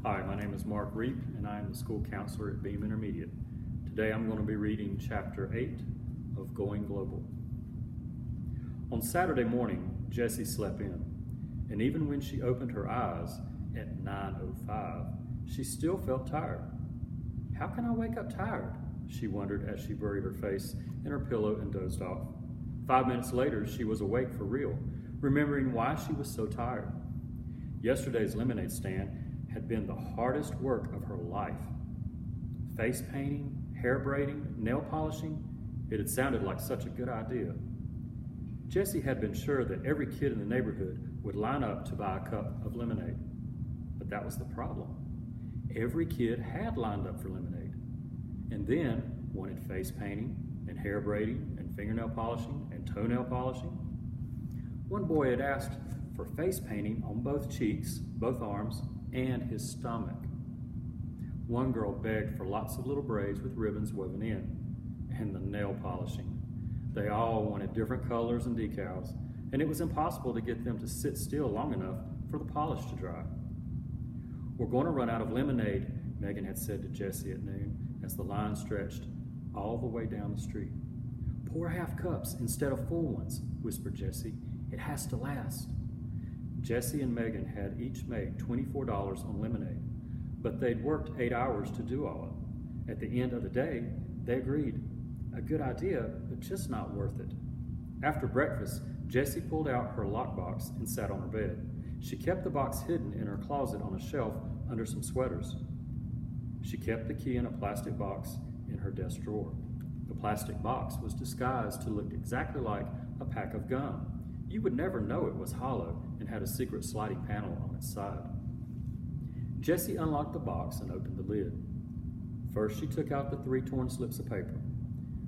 Hi, my name is Mark Reap, and I am the school counselor at Beam Intermediate. Today I'm going to be reading Chapter 8 of Going Global. On Saturday morning, Jessie slept in, and even when she opened her eyes at 9:05, she still felt tired. How can I wake up tired? She wondered as she buried her face in her pillow and dozed off. 5 minutes later, she was awake for real, remembering why she was so tired. Yesterday's lemonade stand had been the hardest work of her life. Face painting, hair braiding, nail polishing, it had sounded like such a good idea. Jessie had been sure that every kid in the neighborhood would line up to buy a cup of lemonade. But that was the problem. Every kid had lined up for lemonade, and then wanted face painting and hair braiding and fingernail polishing and toenail polishing. One boy had asked for face painting on both cheeks, both arms, and his stomach. One girl begged for lots of little braids with ribbons woven in, and the nail polishing. They all wanted different colors and decals, and it was impossible to get them to sit still long enough for the polish to dry. We're going to run out of lemonade, Megan had said to Jessie at noon as the line stretched all the way down the street. Pour half cups instead of full ones, whispered Jessie. It has to last. Jessie and Megan had each made $24 on lemonade, but they'd worked 8 hours to do all it. At the end of the day, they agreed. A good idea, but just not worth it. After breakfast, Jessie pulled out her lockbox and sat on her bed. She kept the box hidden in her closet on a shelf under some sweaters. She kept the key in a plastic box in her desk drawer. The plastic box was disguised to look exactly like a pack of gum. You would never know it was hollow and had a secret sliding panel on its side. Jessie unlocked the box and opened the lid. First, she took out the 3 torn slips of paper.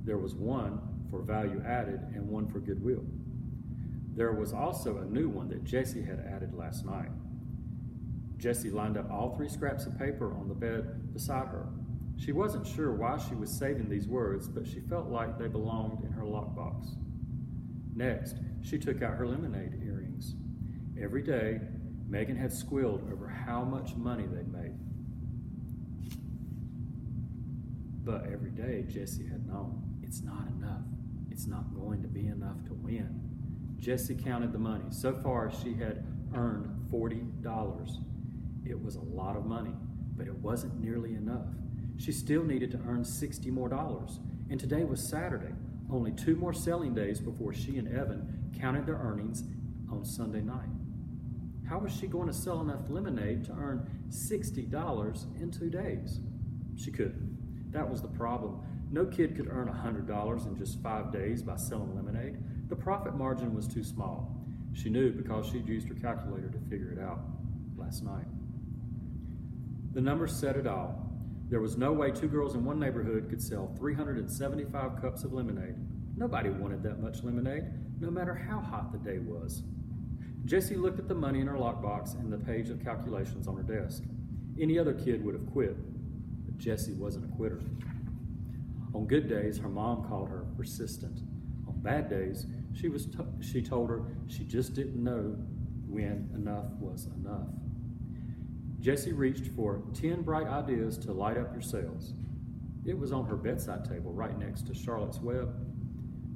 There was one for value added and one for goodwill. There was also a new one that Jessie had added last night. Jessie lined up all 3 scraps of paper on the bed beside her. She wasn't sure why she was saving these words, but she felt like they belonged in her lockbox. Next, she took out her lemonade earrings. Every day, Megan had squealed over how much money they'd made. But every day, Jessie had known, it's not enough. It's not going to be enough to win. Jessie counted the money. So far, she had earned $40. It was a lot of money, but it wasn't nearly enough. She still needed to earn $60 more, and today was Saturday, only 2 more selling days before she and Evan counted their earnings on Sunday night. How was she going to sell enough lemonade to earn $60 in 2 days? She couldn't. That was the problem. No kid could earn $100 in just 5 days by selling lemonade. The profit margin was too small. She knew because she'd used her calculator to figure it out last night. The numbers said it all. There was no way 2 girls in one neighborhood could sell 375 cups of lemonade. Nobody wanted that much lemonade, no matter how hot the day was. Jessie looked at the money in her lockbox and the page of calculations on her desk. Any other kid would have quit, but Jessie wasn't a quitter. On good days, her mom called her persistent. On bad days, she told her she just didn't know when enough was enough. Jessie reached for 10 bright ideas to light up your sales. It was on her bedside table right next to Charlotte's Web.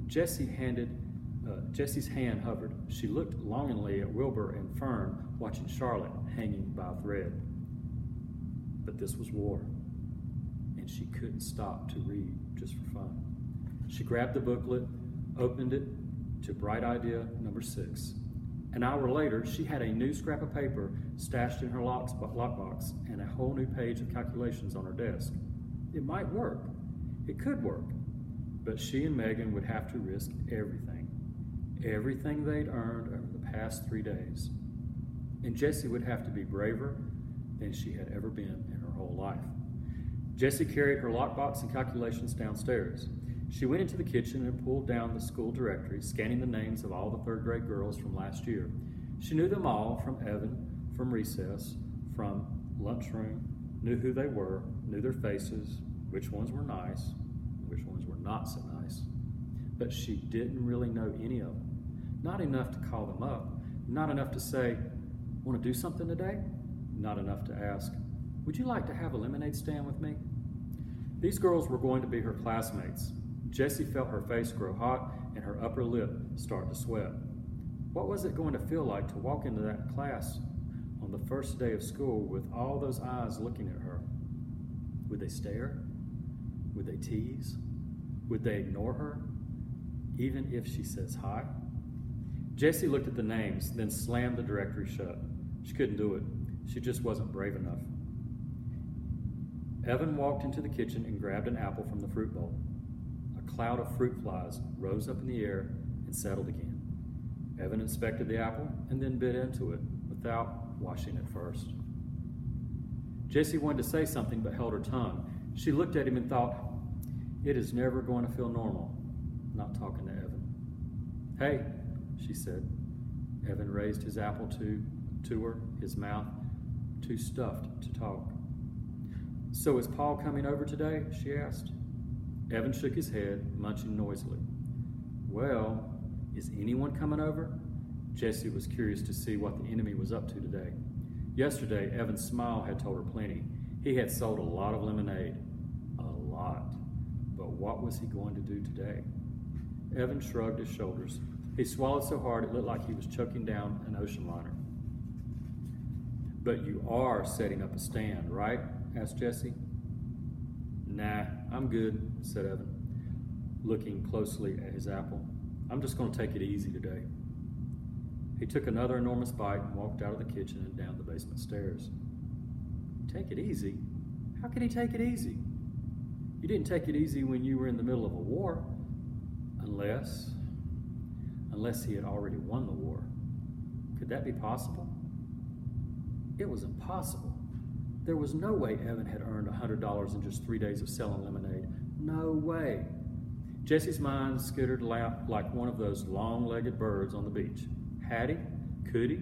Jessie's hand hovered. She looked longingly at Wilbur and Fern watching Charlotte hanging by a thread. But this was war, and she couldn't stop to read just for fun. She grabbed the booklet, opened it to bright idea number 6. An hour later, she had a new scrap of paper stashed in her lockbox and a whole new page of calculations on her desk. It might work. It could work. But she and Megan would have to risk everything. Everything they'd earned over the past 3 days. And Jessie would have to be braver than she had ever been in her whole life. Jessie carried her lockbox and calculations downstairs. She went into the kitchen and pulled down the school directory, scanning the names of all the 3rd grade girls from last year. She knew them all from Evan, from recess, from lunchroom, knew who they were, knew their faces, which ones were nice, which ones were not so nice. But she didn't really know any of them. Not enough to call them up, not enough to say, want to do something today? Not enough to ask, would you like to have a lemonade stand with me? These girls were going to be her classmates. Jessie felt her face grow hot and her upper lip start to sweat. What was it going to feel like to walk into that class on the first day of school with all those eyes looking at her? Would they stare? Would they tease? Would they ignore her, even if she says hi? Jessie looked at the names, then slammed the directory shut. She couldn't do it. She just wasn't brave enough. Evan walked into the kitchen and grabbed an apple from the fruit bowl. A cloud of fruit flies rose up in the air and settled again. Evan inspected the apple and then bit into it without washing it first. Jessie wanted to say something but held her tongue. She looked at him and thought, it is never going to feel normal not talking to Evan. Hey, she said. Evan raised his apple to her, his mouth too stuffed to talk. So is Paul coming over today? She asked. Evan shook his head, munching noisily. Well, is anyone coming over? Jessie was curious to see what the enemy was up to today. Yesterday, Evan's smile had told her plenty. He had sold a lot of lemonade. A lot. But what was he going to do today? Evan shrugged his shoulders. He swallowed so hard it looked like he was choking down an ocean liner. But you are setting up a stand, right? Asked Jessie. Nah, I'm good, said Evan, looking closely at his apple. I'm just going to take it easy today. He took another enormous bite and walked out of the kitchen and down the basement stairs. Take it easy? How could he take it easy? You didn't take it easy when you were in the middle of a war. Unless he had already won the war. Could that be possible? It was impossible. There was no way Evan had earned $100 in just 3 days of selling lemonade. No way. Jessie's mind skittered like one of those long-legged birds on the beach. Had he? Could he?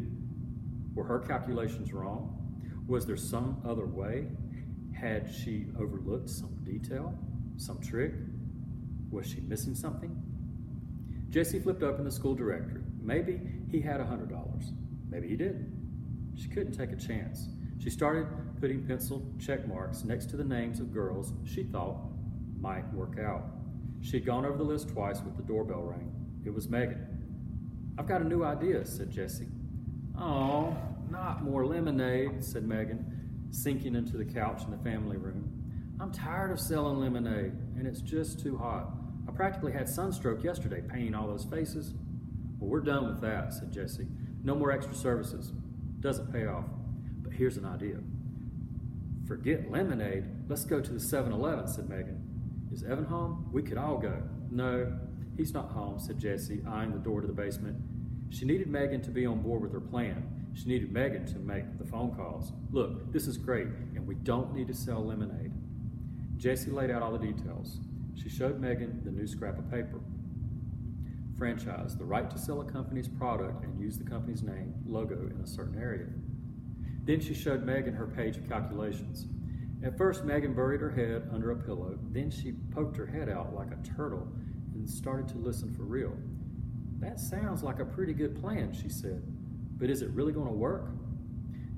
Were her calculations wrong? Was there some other way? Had she overlooked some detail? Some trick? Was she missing something? Jessie flipped open the school directory. Maybe he had $100. Maybe he didn't. She couldn't take a chance. She started putting pencil check marks next to the names of girls she thought might work out. She had gone over the list twice with the doorbell rang. It was Megan. I've got a new idea, said Jessie. Oh, not more lemonade, said Megan, sinking into the couch in the family room. I'm tired of selling lemonade, and it's just too hot. I practically had sunstroke yesterday painting all those faces. Well, we're done with that, said Jessie. No more extra services. Doesn't pay off. But here's an idea. Forget lemonade. Let's go to the 7-Eleven, said Megan. Is Evan home? We could all go. No, he's not home, said Jessie, eyeing the door to the basement. She needed Megan to be on board with her plan. She needed Megan to make the phone calls. Look, this is great, and we don't need to sell lemonade. Jessie laid out all the details. She showed Megan the new scrap of paper. Franchise, the right to sell a company's product and use the company's name, logo in a certain area. Then she showed Megan her page of calculations. At first, Megan buried her head under a pillow. Then she poked her head out like a turtle and started to listen for real. That sounds like a pretty good plan, she said. But is it really going to work?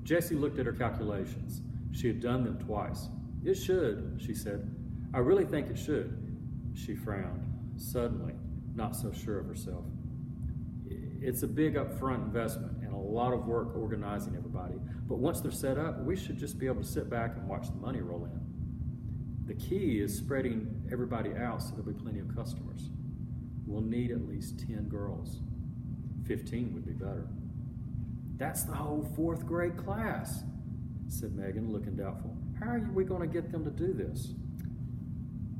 Jessie looked at her calculations. She had done them twice. It should, she said. I really think it should. She frowned, suddenly, not so sure of herself. It's a big upfront investment and a lot of work organizing everybody. But once they're set up, we should just be able to sit back and watch the money roll in. The key is spreading everybody out so there'll be plenty of customers. We'll need at least 10 girls. 15 would be better. That's the whole 4th grade class, said Megan, looking doubtful. How are we going to get them to do this?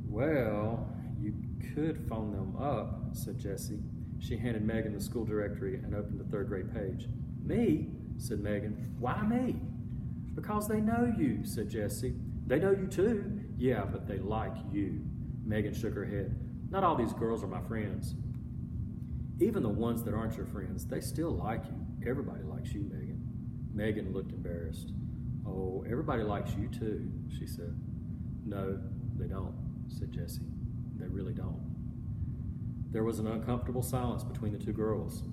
Well, you could phone them up, said Jessie. She handed Megan the school directory and opened the 3rd grade page. Me? Said Megan. Why me? Because they know you, said Jessie. They know you too. Yeah, but they like you. Megan shook her head. Not all these girls are my friends. Even the ones that aren't your friends, they still like you. Everybody likes you, Megan. Megan looked embarrassed. Oh, everybody likes you too, she said. No, they don't, said Jessie. They really don't. There was an uncomfortable silence between the two girls.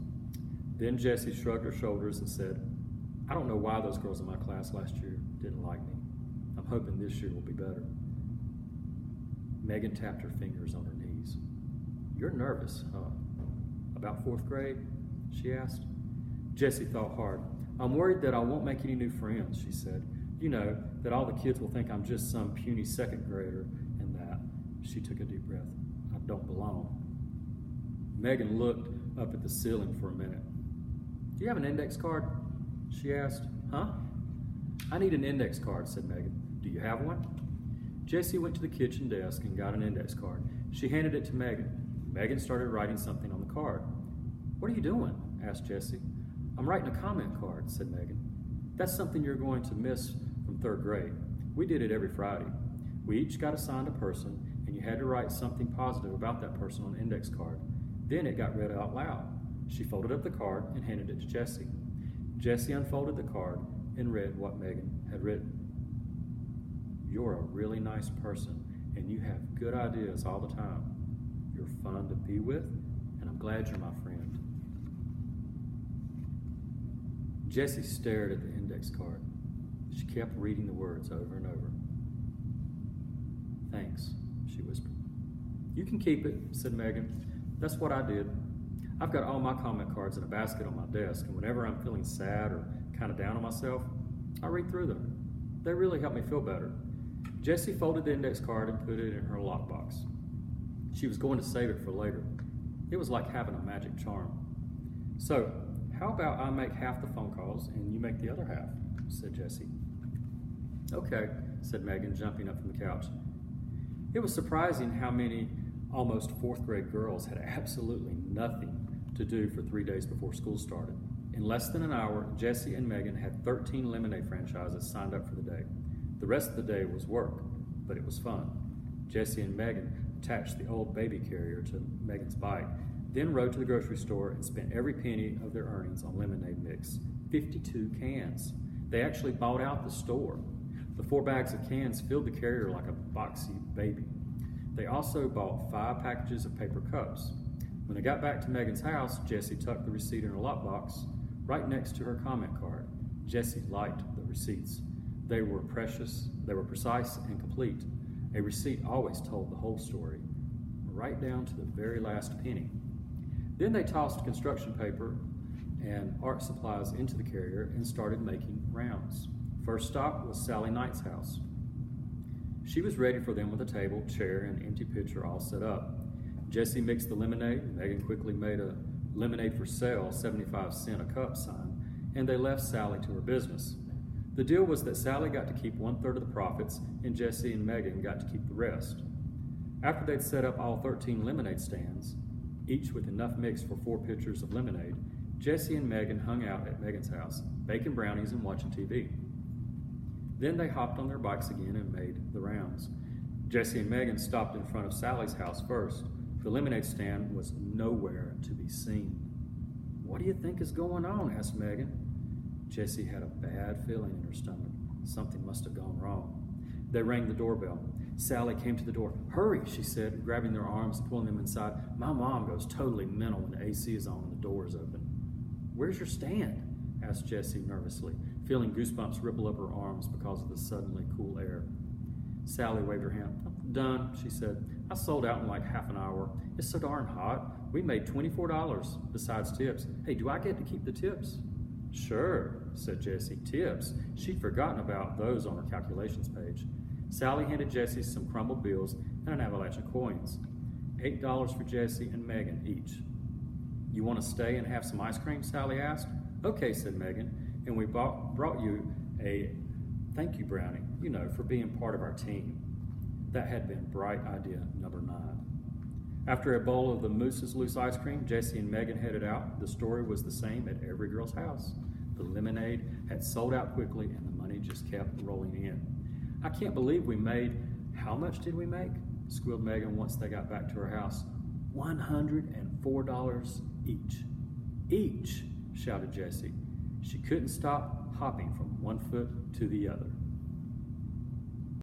Then Jessie shrugged her shoulders and said, I don't know why those girls in my class last year didn't like me. I'm hoping this year will be better. Megan tapped her fingers on her knees. You're nervous, huh? About fourth grade? She asked. Jessie thought hard. I'm worried that I won't make any new friends, she said. You know, that all the kids will think I'm just some puny second grader and that. She took a deep breath. I don't belong. Megan looked up at the ceiling for a minute. Do you have an index card? She asked. Huh? I need an index card, said Megan. Do you have one? Jessie went to the kitchen desk and got an index card. She handed it to Megan. Megan started writing something on the card. What are you doing? Asked Jessie. I'm writing a comment card, said Megan. That's something you're going to miss from third grade. We did it every Friday. We each got assigned a person, and you had to write something positive about that person on an index card. Then it got read out loud. She folded up the card and handed it to Jessie. Jessie unfolded the card and read what Megan had written. You're a really nice person, and you have good ideas all the time. You're fun to be with, and I'm glad you're my friend. Jessie stared at the index card. She kept reading the words over and over. Thanks, she whispered. You can keep it, said Megan. That's what I did. I've got all my comment cards in a basket on my desk, and whenever I'm feeling sad or kind of down on myself, I read through them. They really help me feel better. Jessie folded the index card and put it in her lockbox. She was going to save it for later. It was like having a magic charm. So, how about I make half the phone calls and you make the other half, said Jessie. Okay, said Megan, jumping up from the couch. It was surprising how many almost fourth grade girls had absolutely nothing to do for 3 days before school started. In less than an hour, Jessie and Megan had 13 lemonade franchises signed up for the day. The rest of the day was work, but it was fun. Jessie and Megan attached the old baby carrier to Megan's bike, then rode to the grocery store and spent every penny of their earnings on lemonade mix. 52 cans. They actually bought out the store. The 4 bags of cans filled the carrier like a boxy baby. They also bought 5 packages of paper cups. When they got back to Megan's house, Jessie tucked the receipt in her lockbox right next to her comment card. Jessie liked the receipts. They were precious, they were precise and complete. A receipt always told the whole story, right down to the very last penny. Then they tossed construction paper and art supplies into the carrier and started making rounds. First stop was Sally Knight's house. She was ready for them with a table, chair, and empty pitcher all set up. Jessie mixed the lemonade. Megan quickly made a lemonade for sale, 75-cent a cup sign, and they left Sally to her business. The deal was that Sally got to keep 1/3 of the profits, and Jessie and Megan got to keep the rest. After they'd set up all 13 lemonade stands, each with enough mix for 4 pitchers of lemonade, Jessie and Megan hung out at Megan's house, baking brownies and watching TV. Then they hopped on their bikes again and made the rounds. Jessie and Megan stopped in front of Sally's house first. The lemonade stand was nowhere to be seen. What do you think is going on? Asked Megan. Jessie had a bad feeling in her stomach. Something must have gone wrong. They rang the doorbell. Sally came to the door. Hurry, she said, grabbing their arms and pulling them inside. My mom goes totally mental when the AC is on and the door is open. Where's your stand? Asked Jessie nervously, feeling goosebumps ripple up her arms because of the suddenly cool air. Sally waved her hand. Done, she said. I sold out in like half an hour. It's so darn hot. We made $24 besides tips. Hey, do I get to keep the tips? Sure, said Jessie. Tips? She'd forgotten about those on her calculations page. Sally handed Jessie some crumbled bills and an avalanche of coins. $8 for Jessie and Megan each. You want to stay and have some ice cream? Sally asked. Okay, said Megan, and we brought you a thank you brownie, for being part of our team. That had been bright idea number 9. After a bowl of the Moose's Loose ice cream, Jessie and Megan headed out. The story was the same at every girl's house. The lemonade had sold out quickly and the money just kept rolling in. I can't believe we made, how much did we make? Squealed Megan once they got back to her house. $104 each. Each, shouted Jessie. She couldn't stop hopping from one foot to the other.